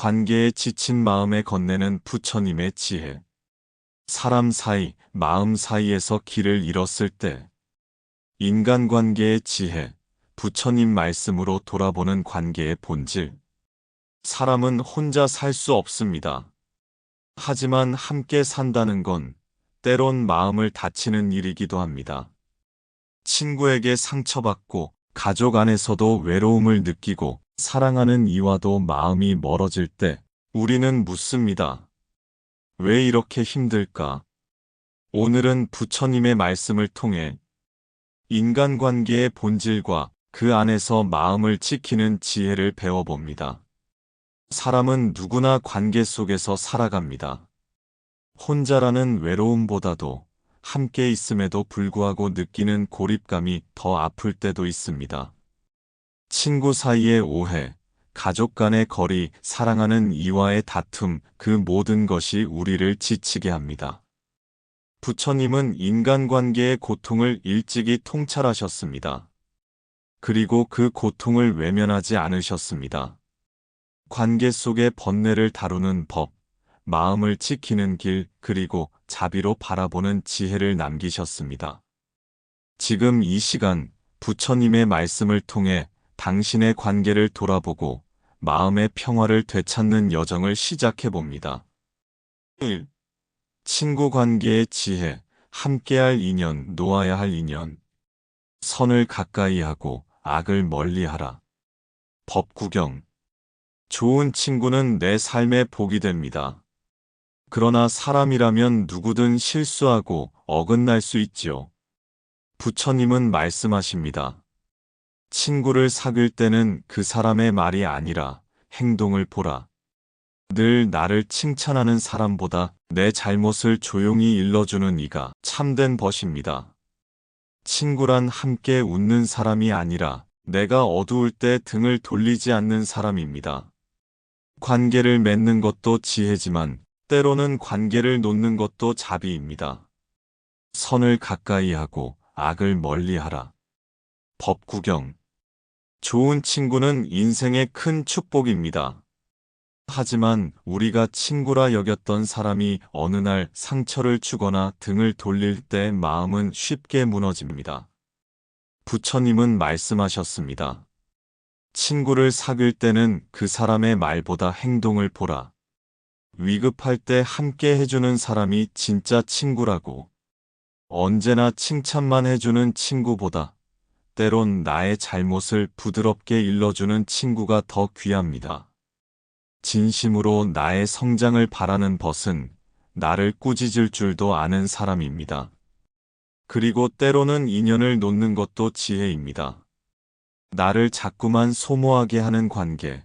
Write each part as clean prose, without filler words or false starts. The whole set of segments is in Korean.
관계에 지친 마음에 건네는 부처님의 지혜. 사람 사이, 마음 사이에서 길을 잃었을 때 인간관계의 지혜, 부처님 말씀으로 돌아보는 관계의 본질. 사람은 혼자 살 수 없습니다. 하지만 함께 산다는 건 때론 마음을 다치는 일이기도 합니다. 친구에게 상처받고 가족 안에서도 외로움을 느끼고 사랑하는 이와도 마음이 멀어질 때 우리는 묻습니다. 왜 이렇게 힘들까? 오늘은 부처님의 말씀을 통해 인간관계의 본질과 그 안에서 마음을 지키는 지혜를 배워봅니다. 사람은 누구나 관계 속에서 살아갑니다. 혼자라는 외로움보다도 함께 있음에도 불구하고 느끼는 고립감이 더 아플 때도 있습니다. 친구 사이의 오해, 가족 간의 거리, 사랑하는 이와의 다툼, 그 모든 것이 우리를 지치게 합니다. 부처님은 인간관계의 고통을 일찍이 통찰하셨습니다. 그리고 그 고통을 외면하지 않으셨습니다. 관계 속의 번뇌를 다루는 법, 마음을 지키는 길, 그리고 자비로 바라보는 지혜를 남기셨습니다. 지금 이 시간 부처님의 말씀을 통해 당신의 관계를 돌아보고 마음의 평화를 되찾는 여정을 시작해 봅니다. 1. 친구 관계의 지혜, 함께할 인연, 놓아야 할 인연. 선을 가까이 하고 악을 멀리 하라. 법구경. 좋은 친구는 내 삶의 복이 됩니다. 그러나 사람이라면 누구든 실수하고 어긋날 수 있지요. 부처님은 말씀하십니다. 친구를 사귈 때는 그 사람의 말이 아니라 행동을 보라. 늘 나를 칭찬하는 사람보다 내 잘못을 조용히 일러주는 이가 참된 벗입니다. 친구란 함께 웃는 사람이 아니라 내가 어두울 때 등을 돌리지 않는 사람입니다. 관계를 맺는 것도 지혜지만 때로는 관계를 놓는 것도 자비입니다. 선을 가까이 하고 악을 멀리 하라. 법구경. 좋은 친구는 인생의 큰 축복입니다. 하지만 우리가 친구라 여겼던 사람이 어느 날 상처를 주거나 등을 돌릴 때 마음은 쉽게 무너집니다. 부처님은 말씀하셨습니다. 친구를 사귈 때는 그 사람의 말보다 행동을 보라. 위급할 때 함께 해주는 사람이 진짜 친구라고. 언제나 칭찬만 해주는 친구보다 때론 나의 잘못을 부드럽게 일러주는 친구가 더 귀합니다. 진심으로 나의 성장을 바라는 벗은 나를 꾸짖을 줄도 아는 사람입니다. 그리고 때로는 인연을 놓는 것도 지혜입니다. 나를 자꾸만 소모하게 하는 관계,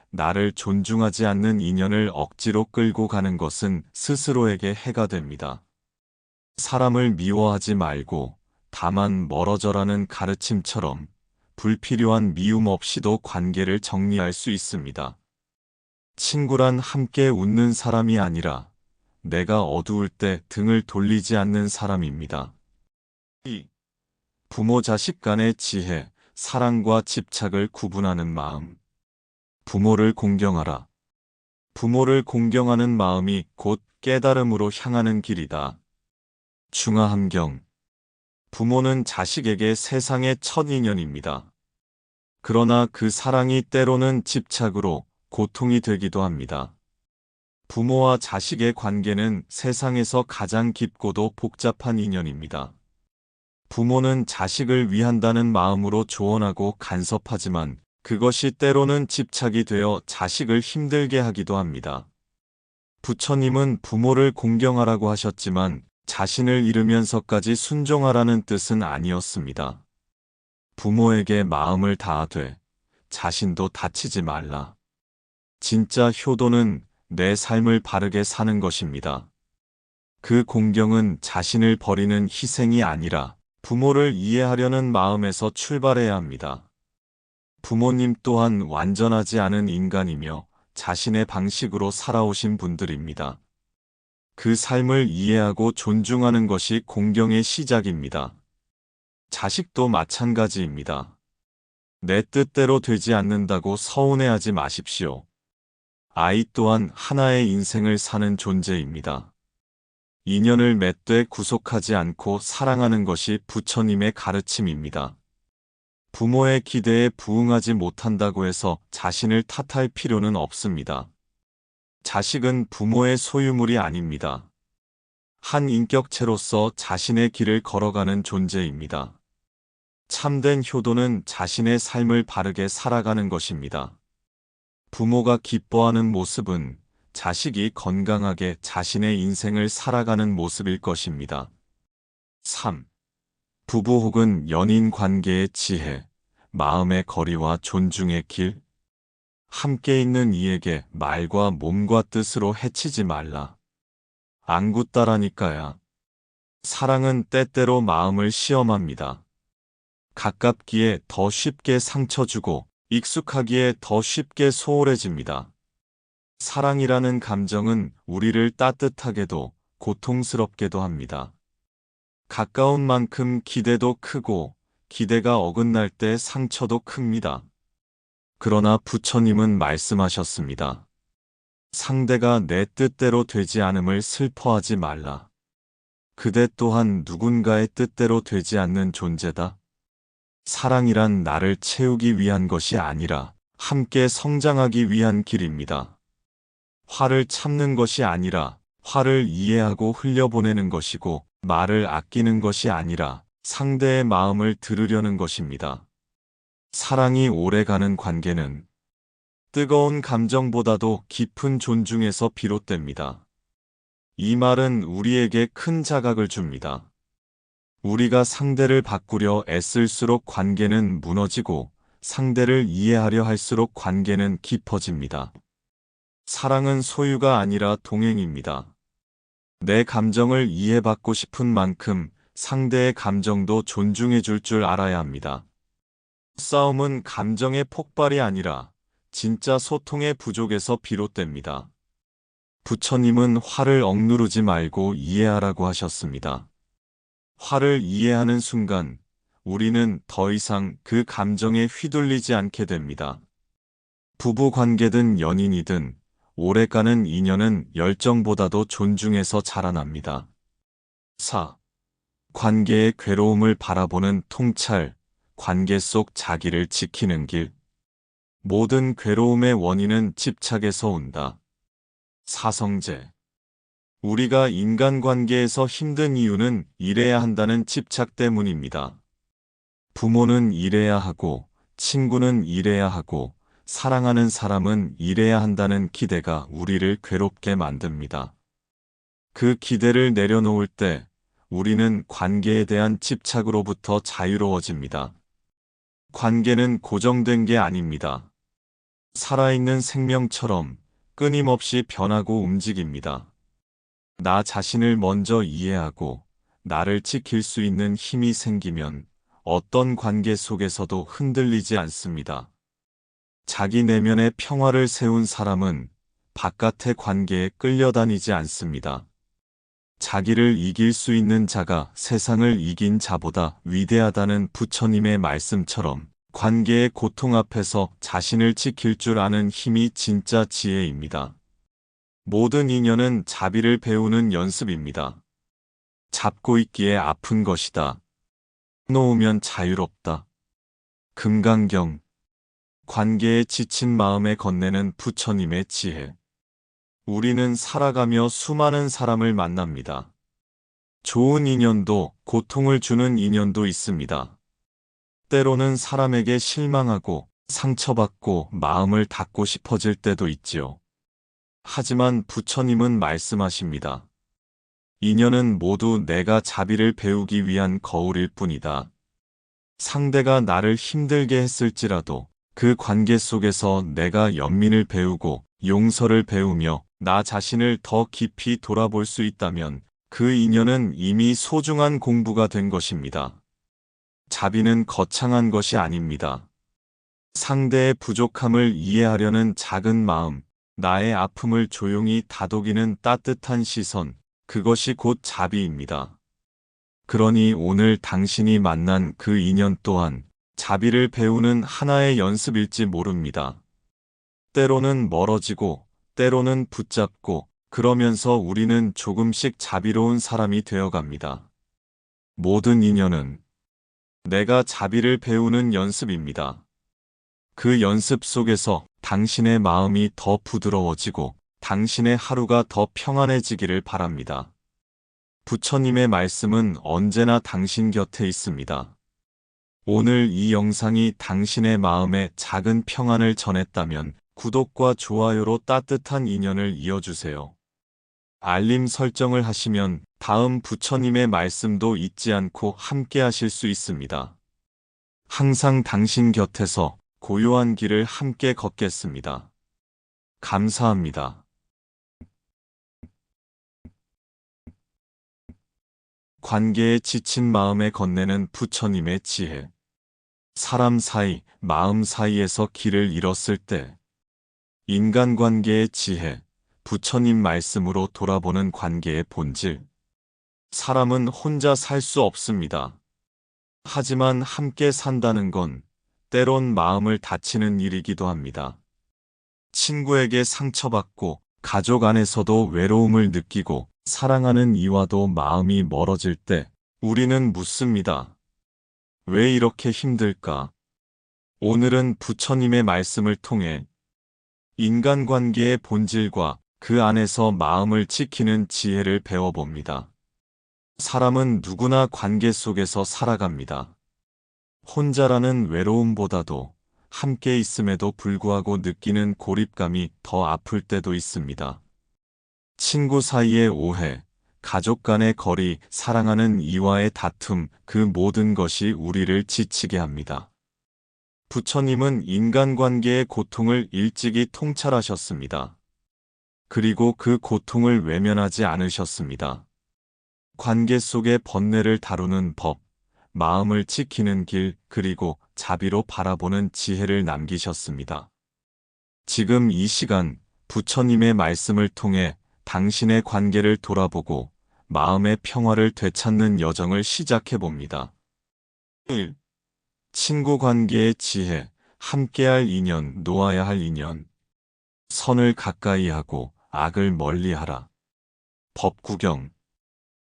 나를 존중하지 않는 인연을 억지로 끌고 가는 것은 스스로에게 해가 됩니다. 사람을 미워하지 말고 다만 멀어져라는 가르침처럼 불필요한 미움 없이도 관계를 정리할 수 있습니다. 친구란 함께 웃는 사람이 아니라 내가 어두울 때 등을 돌리지 않는 사람입니다. 2. 부모 자식 간의 지혜, 사랑과 집착을 구분하는 마음. 부모를 공경하라. 부모를 공경하는 마음이 곧 깨달음으로 향하는 길이다. 중화함경. 부모는 자식에게 세상의 첫 인연입니다. 그러나 그 사랑이 때로는 집착으로 고통이 되기도 합니다. 부모와 자식의 관계는 세상에서 가장 깊고도 복잡한 인연입니다. 부모는 자식을 위한다는 마음으로 조언하고 간섭하지만 그것이 때로는 집착이 되어 자식을 힘들게 하기도 합니다. 부처님은 부모를 공경하라고 하셨지만 자신을 잃으면서까지 순종하라는 뜻은 아니었습니다. 부모에게 마음을 다하되 자신도 다치지 말라. 진짜 효도는 내 삶을 바르게 사는 것입니다. 그 공경은 자신을 버리는 희생이 아니라 부모를 이해하려는 마음에서 출발해야 합니다. 부모님 또한 완전하지 않은 인간이며 자신의 방식으로 살아오신 분들입니다. 그 삶을 이해하고 존중하는 것이 공경의 시작입니다. 자식도 마찬가지입니다. 내 뜻대로 되지 않는다고 서운해하지 마십시오. 아이 또한 하나의 인생을 사는 존재입니다. 인연을 맺되 구속하지 않고 사랑하는 것이 부처님의 가르침입니다. 부모의 기대에 부응하지 못한다고 해서 자신을 탓할 필요는 없습니다. 자식은 부모의 소유물이 아닙니다. 한 인격체로서 자신의 길을 걸어가는 존재입니다. 참된 효도는 자신의 삶을 바르게 살아가는 것입니다. 부모가 기뻐하는 모습은 자식이 건강하게 자신의 인생을 살아가는 모습일 것입니다. 3. 부부 혹은 연인 관계의 지혜, 마음의 거리와 존중의 길. 함께 있는 이에게 말과 몸과 뜻으로 해치지 말라. 안구 따라니까야. 사랑은 때때로 마음을 시험합니다. 가깝기에 더 쉽게 상처 주고 익숙하기에 더 쉽게 소홀해집니다. 사랑이라는 감정은 우리를 따뜻하게도 고통스럽게도 합니다. 가까운 만큼 기대도 크고 기대가 어긋날 때 상처도 큽니다. 그러나 부처님은 말씀하셨습니다. 상대가 내 뜻대로 되지 않음을 슬퍼하지 말라. 그대 또한 누군가의 뜻대로 되지 않는 존재다. 사랑이란 나를 채우기 위한 것이 아니라 함께 성장하기 위한 길입니다. 화를 참는 것이 아니라 화를 이해하고 흘려보내는 것이고 말을 아끼는 것이 아니라 상대의 마음을 들으려는 것입니다. 사랑이 오래가는 관계는 뜨거운 감정보다도 깊은 존중에서 비롯됩니다. 이 말은 우리에게 큰 자각을 줍니다. 우리가 상대를 바꾸려 애쓸수록 관계는 무너지고 상대를 이해하려 할수록 관계는 깊어집니다. 사랑은 소유가 아니라 동행입니다. 내 감정을 이해받고 싶은 만큼 상대의 감정도 존중해 줄 줄 알아야 합니다. 싸움은 감정의 폭발이 아니라 진짜 소통의 부족에서 비롯됩니다. 부처님은 화를 억누르지 말고 이해하라고 하셨습니다. 화를 이해하는 순간 우리는 더 이상 그 감정에 휘둘리지 않게 됩니다. 부부 관계든 연인이든 오래가는 인연은 열정보다도 존중에서 자라납니다. 4. 관계의 괴로움을 바라보는 통찰, 관계 속 자기를 지키는 길. 모든 괴로움의 원인은 집착에서 온다. 사성제. 우리가 인간관계에서 힘든 이유는 이래야 한다는 집착 때문입니다. 부모는 이래야 하고, 친구는 이래야 하고, 사랑하는 사람은 이래야 한다는 기대가 우리를 괴롭게 만듭니다. 그 기대를 내려놓을 때 우리는 관계에 대한 집착으로부터 자유로워집니다. 관계는 고정된 게 아닙니다. 살아있는 생명처럼 끊임없이 변하고 움직입니다. 나 자신을 먼저 이해하고 나를 지킬 수 있는 힘이 생기면 어떤 관계 속에서도 흔들리지 않습니다. 자기 내면의 평화를 세운 사람은 바깥의 관계에 끌려다니지 않습니다. 자기를 이길 수 있는 자가 세상을 이긴 자보다 위대하다는 부처님의 말씀처럼 관계의 고통 앞에서 자신을 지킬 줄 아는 힘이 진짜 지혜입니다. 모든 인연은 자비를 배우는 연습입니다. 잡고 있기에 아픈 것이다. 놓으면 자유롭다. 금강경. 관계에 지친 마음에 건네는 부처님의 지혜. 우리는 살아가며 수많은 사람을 만납니다. 좋은 인연도 고통을 주는 인연도 있습니다. 때로는 사람에게 실망하고 상처받고 마음을 닫고 싶어질 때도 있지요. 하지만 부처님은 말씀하십니다. 인연은 모두 내가 자비를 배우기 위한 거울일 뿐이다. 상대가 나를 힘들게 했을지라도 그 관계 속에서 내가 연민을 배우고 용서를 배우며 나 자신을 더 깊이 돌아볼 수 있다면 그 인연은 이미 소중한 공부가 된 것입니다. 자비는 거창한 것이 아닙니다. 상대의 부족함을 이해하려는 작은 마음, 나의 아픔을 조용히 다독이는 따뜻한 시선, 그것이 곧 자비입니다. 그러니 오늘 당신이 만난 그 인연 또한 자비를 배우는 하나의 연습일지 모릅니다. 때로는 멀어지고 때로는 붙잡고, 그러면서 우리는 조금씩 자비로운 사람이 되어갑니다. 모든 인연은 내가 자비를 배우는 연습입니다. 그 연습 속에서 당신의 마음이 더 부드러워지고 당신의 하루가 더 평안해지기를 바랍니다. 부처님의 말씀은 언제나 당신 곁에 있습니다. 오늘 이 영상이 당신의 마음에 작은 평안을 전했다면 구독과 좋아요로 따뜻한 인연을 이어주세요. 알림 설정을 하시면 다음 부처님의 말씀도 잊지 않고 함께 하실 수 있습니다. 항상 당신 곁에서 고요한 길을 함께 걷겠습니다. 감사합니다. 관계에 지친 마음에 건네는 부처님의 지혜. 사람 사이, 마음 사이에서 길을 잃었을 때 인간관계의 지혜, 부처님 말씀으로 돌아보는 관계의 본질. 사람은 혼자 살 수 없습니다. 하지만 함께 산다는 건 때론 마음을 다치는 일이기도 합니다. 친구에게 상처받고 가족 안에서도 외로움을 느끼고 사랑하는 이와도 마음이 멀어질 때 우리는 묻습니다. 왜 이렇게 힘들까? 오늘은 부처님의 말씀을 통해 인간관계의 본질과 그 안에서 마음을 지키는 지혜를 배워봅니다. 사람은 누구나 관계 속에서 살아갑니다. 혼자라는 외로움보다도 함께 있음에도 불구하고 느끼는 고립감이 더 아플 때도 있습니다. 친구 사이의 오해, 가족 간의 거리, 사랑하는 이와의 다툼, 그 모든 것이 우리를 지치게 합니다. 부처님은 인간관계의 고통을 일찍이 통찰하셨습니다. 그리고 그 고통을 외면하지 않으셨습니다. 관계 속의 번뇌를 다루는 법, 마음을 지키는 길, 그리고 자비로 바라보는 지혜를 남기셨습니다. 지금 이 시간 부처님의 말씀을 통해 당신의 관계를 돌아보고 마음의 평화를 되찾는 여정을 시작해 봅니다. 1. 친구 관계의 지혜, 함께할 인연, 놓아야 할 인연. 선을 가까이 하고 악을 멀리 하라. 법구경.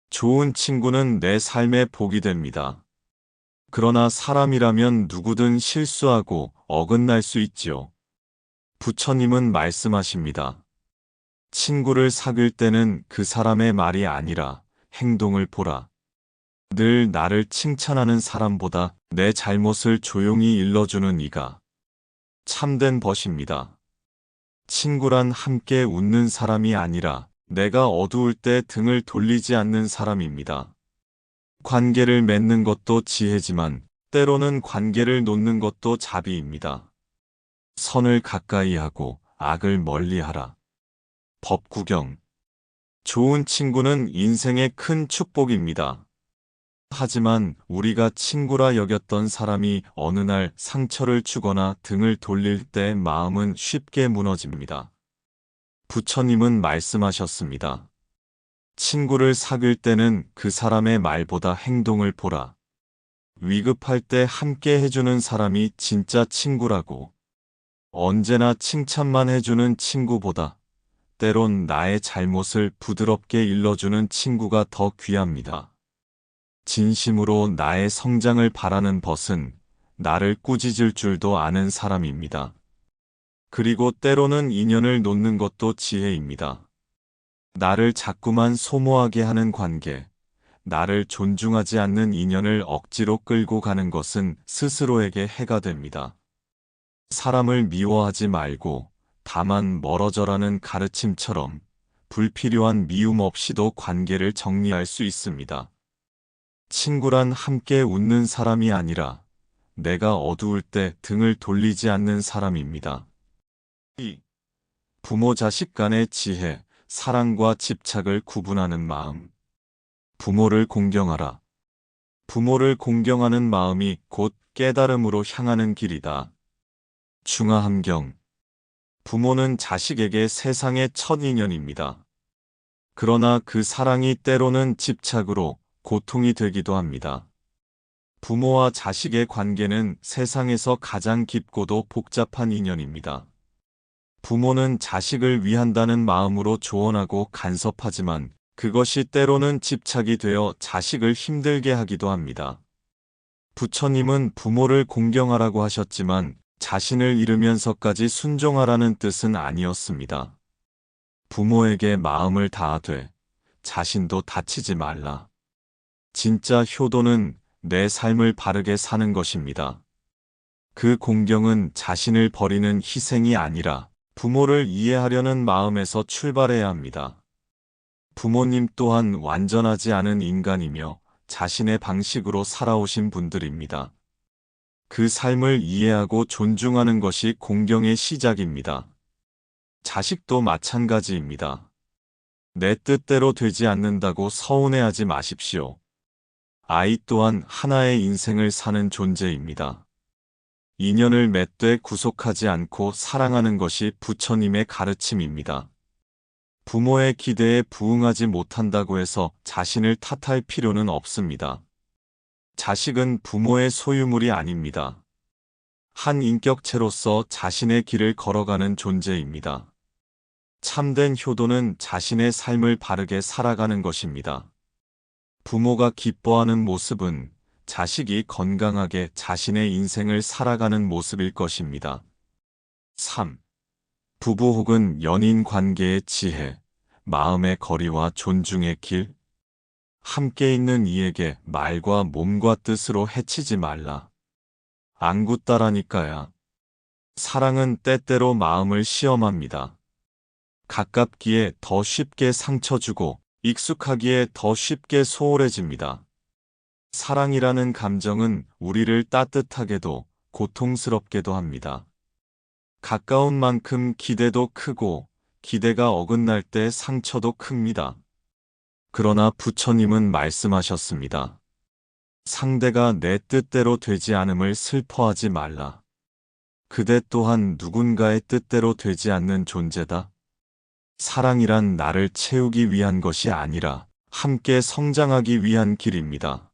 좋은 친구는 내 삶의 복이 됩니다. 그러나 사람이라면 누구든 실수하고 어긋날 수 있지요. 부처님은 말씀하십니다. 친구를 사귈 때는 그 사람의 말이 아니라 행동을 보라. 늘 나를 칭찬하는 사람보다 내 잘못을 조용히 일러주는 이가 참된 벗입니다. 친구란 함께 웃는 사람이 아니라 내가 어두울 때 등을 돌리지 않는 사람입니다. 관계를 맺는 것도 지혜지만 때로는 관계를 놓는 것도 자비입니다. 선을 가까이 하고 악을 멀리 하라. 법구경. 좋은 친구는 인생의 큰 축복입니다. 하지만 우리가 친구라 여겼던 사람이 어느 날 상처를 주거나 등을 돌릴 때 마음은 쉽게 무너집니다. 부처님은 말씀하셨습니다. 친구를 사귈 때는 그 사람의 말보다 행동을 보라. 위급할 때 함께 해주는 사람이 진짜 친구라고. 언제나 칭찬만 해주는 친구보다 때론 나의 잘못을 부드럽게 일러주는 친구가 더 귀합니다. 진심으로 나의 성장을 바라는 벗은 나를 꾸짖을 줄도 아는 사람입니다. 그리고 때로는 인연을 놓는 것도 지혜입니다. 나를 자꾸만 소모하게 하는 관계, 나를 존중하지 않는 인연을 억지로 끌고 가는 것은 스스로에게 해가 됩니다. 사람을 미워하지 말고 다만 멀어져라는 가르침처럼 불필요한 미움 없이도 관계를 정리할 수 있습니다. 친구란 함께 웃는 사람이 아니라 내가 어두울 때 등을 돌리지 않는 사람입니다. 2. 부모 자식 간의 지혜, 사랑과 집착을 구분하는 마음. 부모를 공경하라. 부모를 공경하는 마음이 곧 깨달음으로 향하는 길이다. 중화함경. 부모는 자식에게 세상의 첫 인연입니다. 그러나 그 사랑이 때로는 집착으로 고통이 되기도 합니다. 부모와 자식의 관계는 세상에서 가장 깊고도 복잡한 인연입니다. 부모는 자식을 위한다는 마음으로 조언하고 간섭하지만 그것이 때로는 집착이 되어 자식을 힘들게 하기도 합니다. 부처님은 부모를 공경하라고 하셨지만 자신을 잃으면서까지 순종하라는 뜻은 아니었습니다. 부모에게 마음을 다하되 자신도 다치지 말라. 진짜 효도는 내 삶을 바르게 사는 것입니다. 그 공경은 자신을 버리는 희생이 아니라 부모를 이해하려는 마음에서 출발해야 합니다. 부모님 또한 완전하지 않은 인간이며 자신의 방식으로 살아오신 분들입니다. 그 삶을 이해하고 존중하는 것이 공경의 시작입니다. 자식도 마찬가지입니다. 내 뜻대로 되지 않는다고 서운해하지 마십시오. 아이 또한 하나의 인생을 사는 존재입니다. 인연을 맺되 구속하지 않고 사랑하는 것이 부처님의 가르침입니다. 부모의 기대에 부응하지 못한다고 해서 자신을 탓할 필요는 없습니다. 자식은 부모의 소유물이 아닙니다. 한 인격체로서 자신의 길을 걸어가는 존재입니다. 참된 효도는 자신의 삶을 바르게 살아가는 것입니다. 부모가 기뻐하는 모습은 자식이 건강하게 자신의 인생을 살아가는 모습일 것입니다. 3. 부부 혹은 연인 관계의 지혜, 마음의 거리와 존중의 길. 함께 있는 이에게 말과 몸과 뜻으로 해치지 말라. 안구 따라니까야. 사랑은 때때로 마음을 시험합니다. 가깝기에 더 쉽게 상처 주고 익숙하기에 더 쉽게 소홀해집니다. 사랑이라는 감정은 우리를 따뜻하게도 고통스럽게도 합니다. 가까운 만큼 기대도 크고 기대가 어긋날 때 상처도 큽니다. 그러나 부처님은 말씀하셨습니다. 상대가 내 뜻대로 되지 않음을 슬퍼하지 말라. 그대 또한 누군가의 뜻대로 되지 않는 존재다. 사랑이란 나를 채우기 위한 것이 아니라 함께 성장하기 위한 길입니다.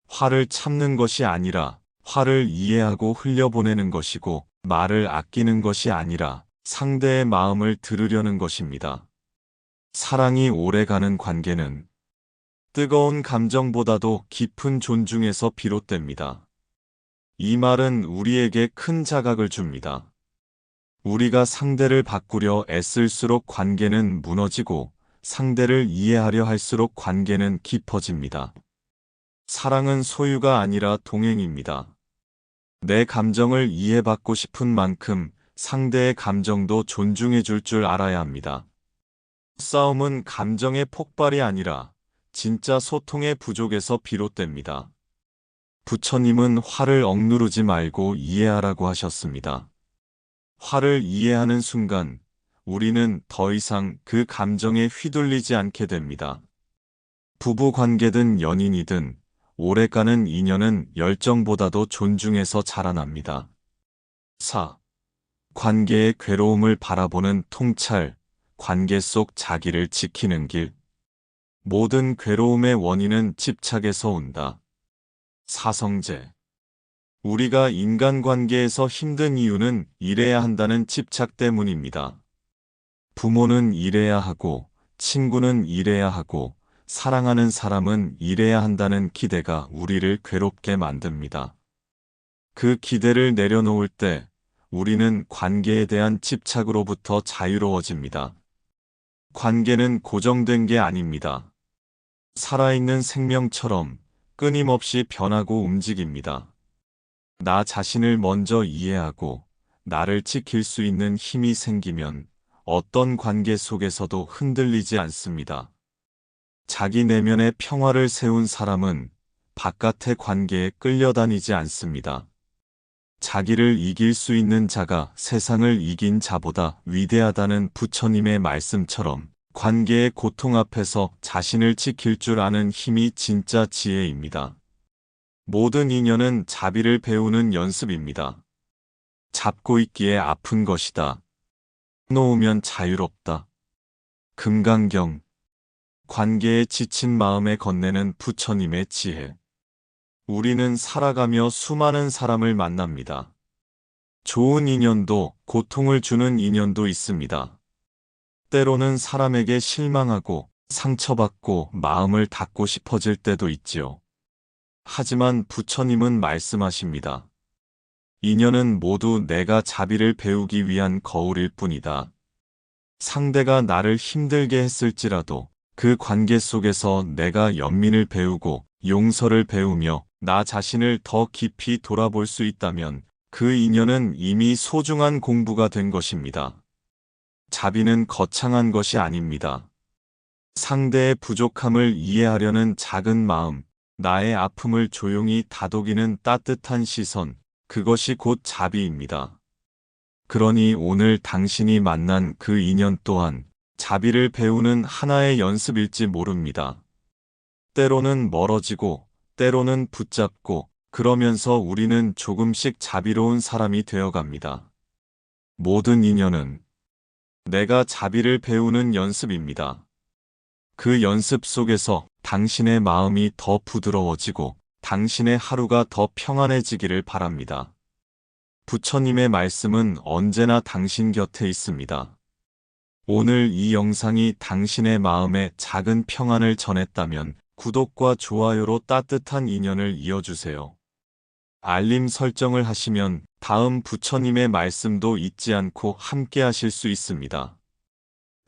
화를 참는 것이 아니라 화를 이해하고 흘려보내는 것이고 말을 아끼는 것이 아니라 상대의 마음을 들으려는 것입니다. 사랑이 오래가는 관계는 뜨거운 감정보다도 깊은 존중에서 비롯됩니다. 이 말은 우리에게 큰 자각을 줍니다. 우리가 상대를 바꾸려 애쓸수록 관계는 무너지고 상대를 이해하려 할수록 관계는 깊어집니다. 사랑은 소유가 아니라 동행입니다. 내 감정을 이해받고 싶은 만큼 상대의 감정도 존중해 줄 줄 알아야 합니다. 싸움은 감정의 폭발이 아니라 진짜 소통의 부족에서 비롯됩니다. 부처님은 화를 억누르지 말고 이해하라고 하셨습니다. 화를 이해하는 순간 우리는 더 이상 그 감정에 휘둘리지 않게 됩니다. 부부 관계든 연인이든 오래가는 인연은 열정보다도 존중에서 자라납니다. 4. 관계의 괴로움을 바라보는 통찰, 관계 속 자기를 지키는 길. 모든 괴로움의 원인은 집착에서 온다. 사성제. 우리가 인간관계에서 힘든 이유는 이래야 한다는 집착 때문입니다. 부모는 이래야 하고, 친구는 이래야 하고, 사랑하는 사람은 이래야 한다는 기대가 우리를 괴롭게 만듭니다. 그 기대를 내려놓을 때 우리는 관계에 대한 집착으로부터 자유로워집니다. 관계는 고정된 게 아닙니다. 살아있는 생명처럼 끊임없이 변하고 움직입니다. 나 자신을 먼저 이해하고 나를 지킬 수 있는 힘이 생기면 어떤 관계 속에서도 흔들리지 않습니다. 자기 내면의 평화를 세운 사람은 바깥의 관계에 끌려다니지 않습니다. 자기를 이길 수 있는 자가 세상을 이긴 자보다 위대하다는 부처님의 말씀처럼 관계의 고통 앞에서 자신을 지킬 줄 아는 힘이 진짜 지혜입니다. 모든 인연은 자비를 배우는 연습입니다. 잡고 있기에 아픈 것이다. 놓으면 자유롭다. 금강경. 관계에 지친 마음에 건네는 부처님의 지혜. 우리는 살아가며 수많은 사람을 만납니다. 좋은 인연도 고통을 주는 인연도 있습니다. 때로는 사람에게 실망하고 상처받고 마음을 닫고 싶어질 때도 있지요. 하지만 부처님은 말씀하십니다. 인연은 모두 내가 자비를 배우기 위한 거울일 뿐이다. 상대가 나를 힘들게 했을지라도 그 관계 속에서 내가 연민을 배우고 용서를 배우며 나 자신을 더 깊이 돌아볼 수 있다면 그 인연은 이미 소중한 공부가 된 것입니다. 자비는 거창한 것이 아닙니다. 상대의 부족함을 이해하려는 작은 마음, 나의 아픔을 조용히 다독이는 따뜻한 시선, 그것이 곧 자비입니다. 그러니 오늘 당신이 만난 그 인연 또한 자비를 배우는 하나의 연습일지 모릅니다. 때로는 멀어지고, 때로는 붙잡고, 그러면서 우리는 조금씩 자비로운 사람이 되어갑니다. 모든 인연은 내가 자비를 배우는 연습입니다. 그 연습 속에서 당신의 마음이 더 부드러워지고 당신의 하루가 더 평안해지기를 바랍니다. 부처님의 말씀은 언제나 당신 곁에 있습니다. 오늘 이 영상이 당신의 마음에 작은 평안을 전했다면 구독과 좋아요로 따뜻한 인연을 이어주세요. 알림 설정을 하시면 다음 부처님의 말씀도 잊지 않고 함께 하실 수 있습니다.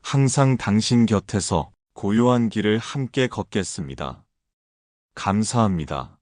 항상 당신 곁에서 고요한 길을 함께 걷겠습니다. 감사합니다.